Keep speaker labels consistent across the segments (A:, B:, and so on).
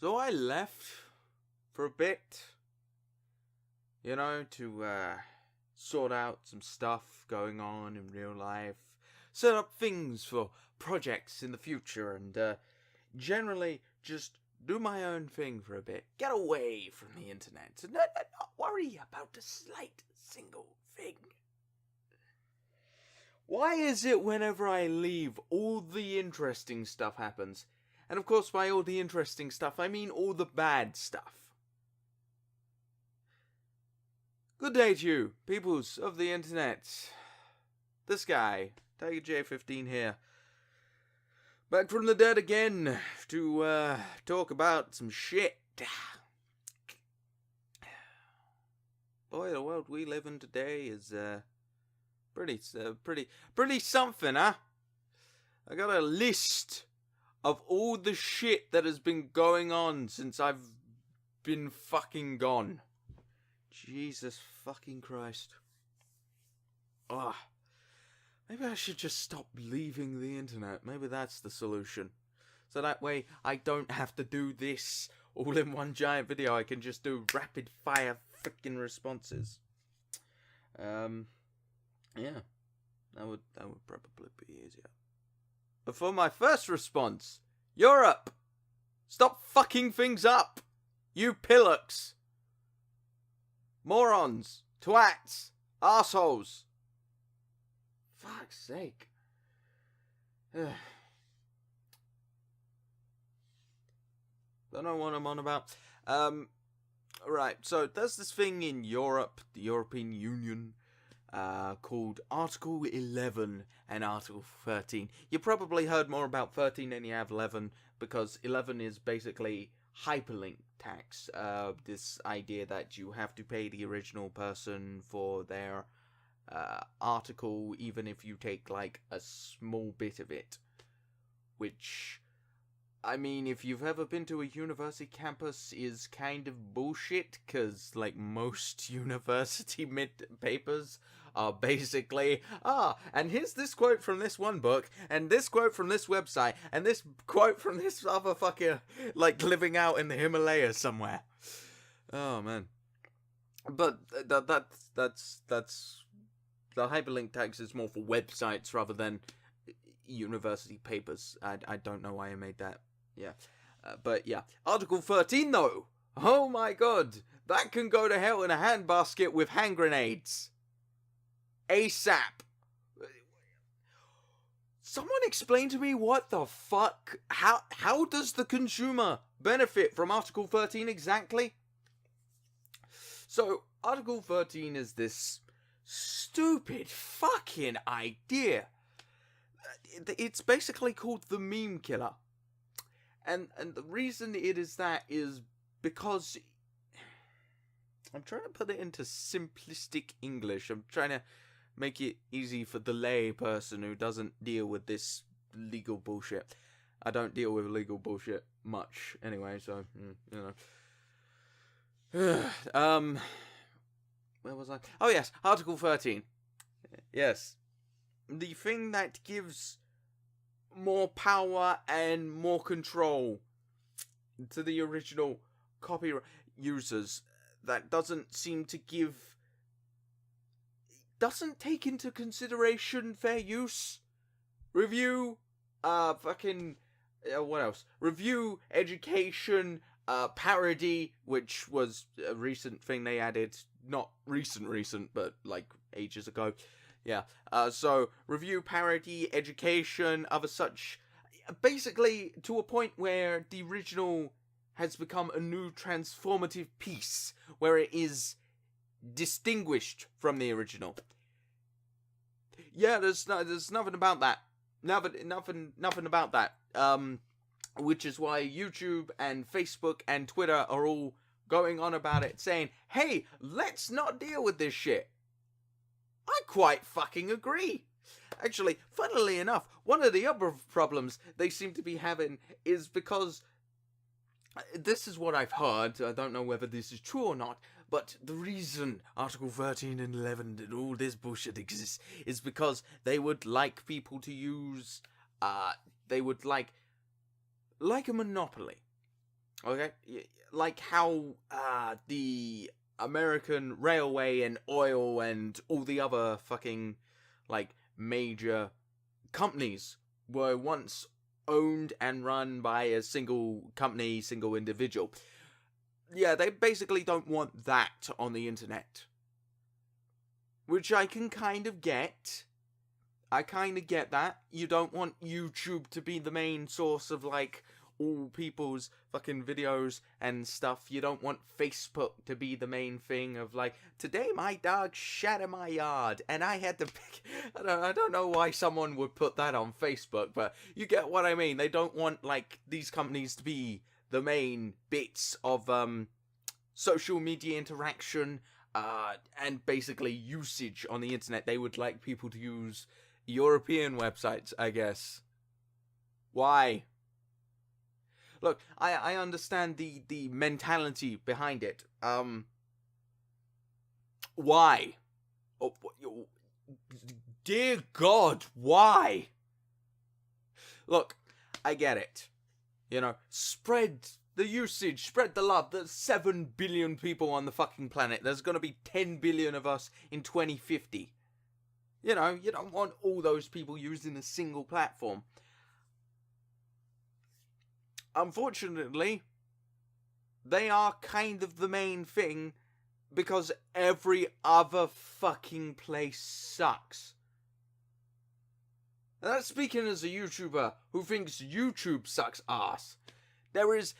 A: So I left for a bit, to sort out some stuff going on in real life, set up things for projects in the future, and generally just do my own thing for a bit. Get away from the internet and not worry about a slight single thing. Why is it whenever I leave, all the interesting stuff happens? And of course, by all the interesting stuff, I mean all the bad stuff. Good day to you, peoples of the internet. This guy, Tiger J15 here. Back from the dead again to talk about some shit. Boy, the world we live in today is pretty something, huh? I got a list of all the shit that has been going on since I've been fucking gone. Jesus fucking Christ. Maybe I should just stop leaving the internet. Maybe that's the solution. So that way I don't have to do this all in one giant video. I can just do rapid fire freaking responses. Yeah. That would probably be easier. But for my first response, Europe! Stop fucking things up! You pillocks! Morons! Twats! Arseholes! Fuck's sake. Don't know what I'm on about. Right, so there's this thing in Europe, the European Union, called Article 11 and Article 13. You probably heard more about 13 than you have 11, because 11 is basically hyperlink tax. This idea that you have to pay the original person for their article, even if you take like a small bit of it. Which, I mean, if you've ever been to a university campus, is kind of bullshit, because like most university papers are basically, and here's this quote from this one book, and this quote from this website, and this quote from this other fucker, like living out in the Himalayas somewhere. Oh man. But that's the hyperlink tax is more for websites rather than university papers. I don't know why I made that. Yeah. But yeah. Article 13 though. Oh my god. That can go to hell in a handbasket with hand grenades. ASAP. Someone explain to me what the fuck. How does the consumer benefit from Article 13 exactly? So, Article 13 is this stupid fucking idea. It's basically called the meme killer. And the reason it is that is because I'm trying to put it into simplistic English. I'm trying to make it easy for the lay person who doesn't deal with this legal bullshit. I don't deal with legal bullshit much anyway, so where was I? Oh yes, Article 13. Yes. The thing that gives more power and more control to the original copyright users, that doesn't take into consideration fair use, review, what else? Review, education, parody, which was a recent thing they added. Not recent, but like ages ago. Yeah, so review, parody, education, other such, basically to a point where the original has become a new transformative piece, where it is distinguished from the original. Yeah, there's nothing about that. Nothing about that. Which is why YouTube and Facebook and Twitter are all going on about it, saying, hey, let's not deal with this shit. I quite fucking agree. Actually, funnily enough, one of the other problems they seem to be having is because, this is what I've heard, I don't know whether this is true or not, but the reason Article 13 and 11 and all this bullshit exists is because they would like people to use, they would like a monopoly. Okay, like how the American railway and oil and all the other fucking like major companies were once owned and run by a single company, single individual. Yeah, they basically don't want that on the internet. Which I can kind of get. I kind of get that. You don't want YouTube to be the main source of, like, all people's fucking videos and stuff. You don't want Facebook to be the main thing of, like, today my dog shat in my yard and I had to pick... I don't know why someone would put that on Facebook, but you get what I mean. They don't want, like, these companies to be the main bits of social media interaction and basically usage on the internet. They would like people to use European websites, I guess. Why? Look, I understand the mentality behind it. Why? Oh, dear God, why? Look, I get it. You know, spread the usage, spread the love. There's 7 billion people on the fucking planet. There's gonna be 10 billion of us in 2050. You know, you don't want all those people using a single platform. Unfortunately, they are kind of the main thing because every other fucking place sucks. And that's speaking as a YouTuber who thinks YouTube sucks ass. There is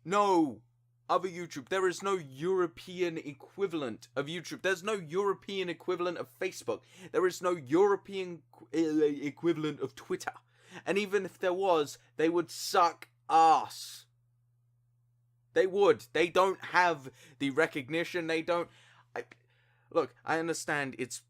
A: no other YouTube. There is no European equivalent of YouTube. There's no European equivalent of Facebook. There is no European equivalent of Twitter. And even if there was, they would suck ass. They would. They don't have the recognition. They don't... Look, I understand it's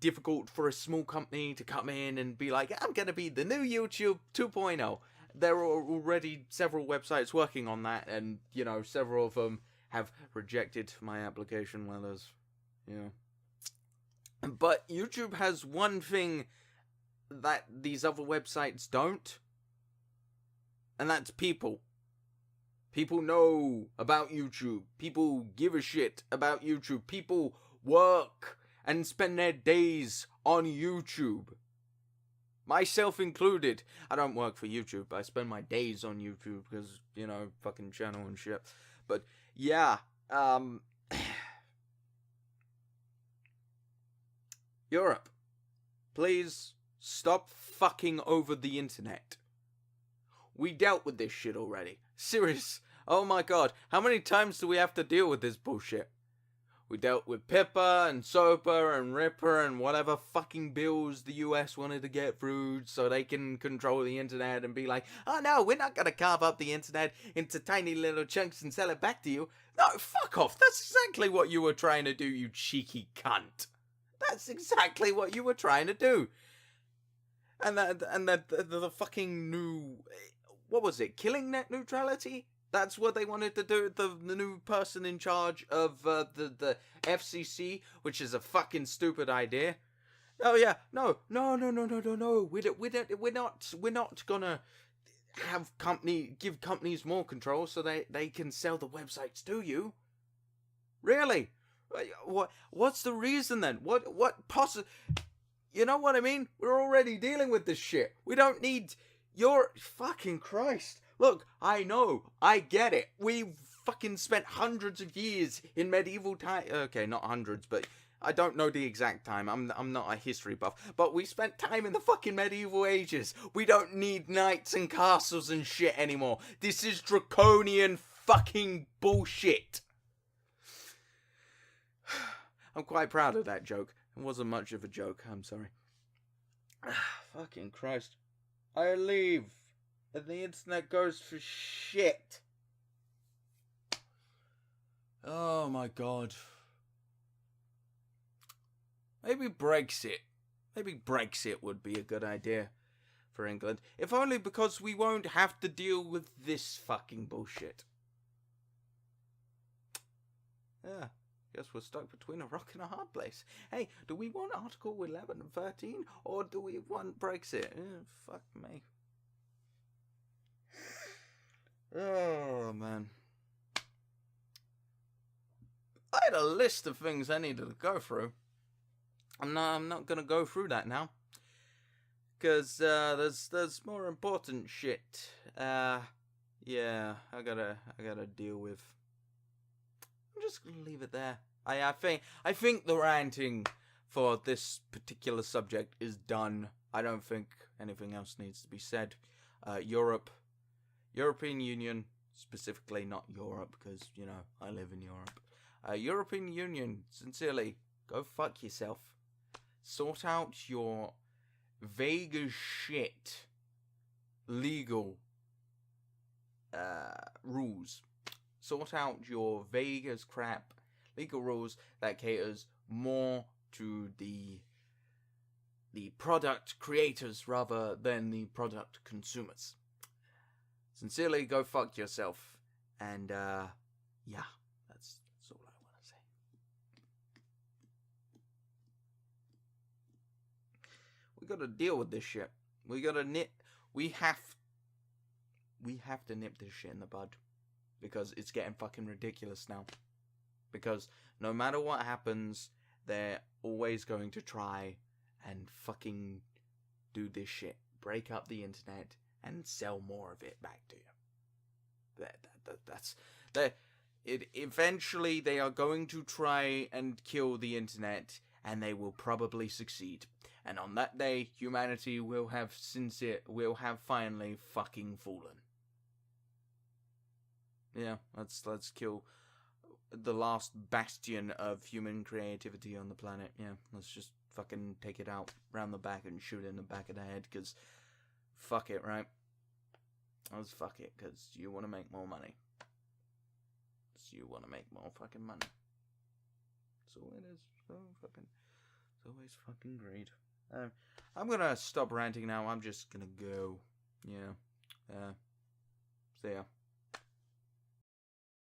A: difficult for a small company to come in and be like, I'm going to be the new YouTube 2.0. There are already several websites working on that, and, you know, several of them have rejected my application, well, as, you know. But YouTube has one thing that these other websites don't, and that's people. People know about YouTube. People give a shit about YouTube. People work and spend their days on YouTube. Myself included. I don't work for YouTube. I spend my days on YouTube because, you know, fucking channel and shit. But, yeah. Europe. Please stop fucking over the internet. We dealt with this shit already. Serious. Oh my god. How many times do we have to deal with this bullshit? We dealt with Pippa and Sopa and Ripper and whatever fucking bills the US wanted to get through so they can control the internet and be like, oh no, we're not going to carve up the internet into tiny little chunks and sell it back to you. No, fuck off. That's exactly what you were trying to do, you cheeky cunt. That's exactly what you were trying to do. And the fucking new... What was it? Killing net neutrality? That's what they wanted to do. The new person in charge of the FCC, which is a fucking stupid idea. Oh yeah, no. We're not gonna give companies more control so they can sell the websites to you. Really? What's the reason then? You know what I mean? We're already dealing with this shit. We don't need your fucking Christ. Look, I know, I get it. We fucking spent hundreds of years in medieval time. Okay, not hundreds, but I don't know the exact time. I'm not a history buff. But we spent time in the fucking medieval ages. We don't need knights and castles and shit anymore. This is draconian fucking bullshit. I'm quite proud of that joke. It wasn't much of a joke, I'm sorry. Fucking Christ. I leave. And the internet goes for shit. Oh my god. Maybe Brexit. Maybe Brexit would be a good idea for England. If only because we won't have to deal with this fucking bullshit. Yeah. Guess we're stuck between a rock and a hard place. Hey, do we want Article 11 and 13? Or do we want Brexit? Fuck me. Oh, man. had a list of things I needed to go through. I'm not gonna go through that now, cause there's more important shit. Yeah, I gotta deal with. I'm just gonna leave it there. I think the ranting for this particular subject is done. I don't think anything else needs to be said. European Union, specifically not Europe, because, you know, I live in Europe. European Union, sincerely, go fuck yourself. Sort out your vague as shit legal rules. Sort out your vague as crap legal rules that caters more to the product creators rather than the product consumers. Sincerely, go fuck yourself. And yeah, that's all I want to say. We gotta deal with this shit. We have to nip this shit in the bud, because it's getting fucking ridiculous now. Because no matter what happens, they're always going to try and fucking do this shit. Break up the internet and sell more of it back to you. Eventually they are going to try and kill the internet, and they will probably succeed. And on that day, humanity will have finally fucking fallen. Yeah, let's kill the last bastion of human creativity on the planet. Yeah, let's just fucking take it out round the back and shoot it in the back of the head, because fuck it, right? Let's fuck it, because you want to make more money. You want to make more fucking money. So it is. It's always fucking greed. I'm gonna stop ranting now. I'm just gonna go. Yeah. See ya.